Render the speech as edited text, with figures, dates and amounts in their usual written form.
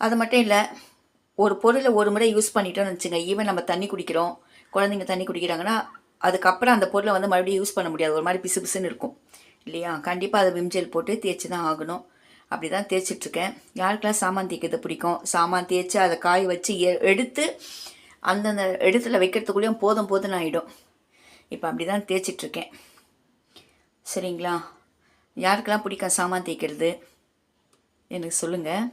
அது மட்டும் இல்லை, ஒரு பொருளை ஒரு முறை யூஸ் பண்ணிட்டோம்னு வச்சுங்க, ஈவன் நம்ம தண்ணி குடிக்கிறோம், குழந்தைங்க தண்ணி குடிக்கிறாங்கன்னா அதுக்கப்புறம் அந்த பொருளை வந்து மறுபடியும் யூஸ் பண்ண முடியாது, ஒரு மாதிரி பிசு பிசுன்னு இருக்கும் இல்லையா? கண்டிப்பாக அதை விம் போட்டு தேய்ச்சி தான் ஆகணும். அப்படி தான் தேய்ச்சிட்ருக்கேன். யாருக்கெல்லாம் சாமான் தேய்க்கிறது பிடிக்கும், சாமான் தேய்ச்சி அதை காய வச்சு எடுத்து அந்தந்த இடத்துல வைக்கிறதுக்குள்ளேயும் போதும் போதும்னு ஆகிடும். இப்போ அப்படி தான் தேய்ச்சிட்ருக்கேன். சரிங்களா? யாருக்கெல்லாம் பிடிக்கும் சாமான் தேய்க்கிறது எனக்கு சொல்லுங்கள்.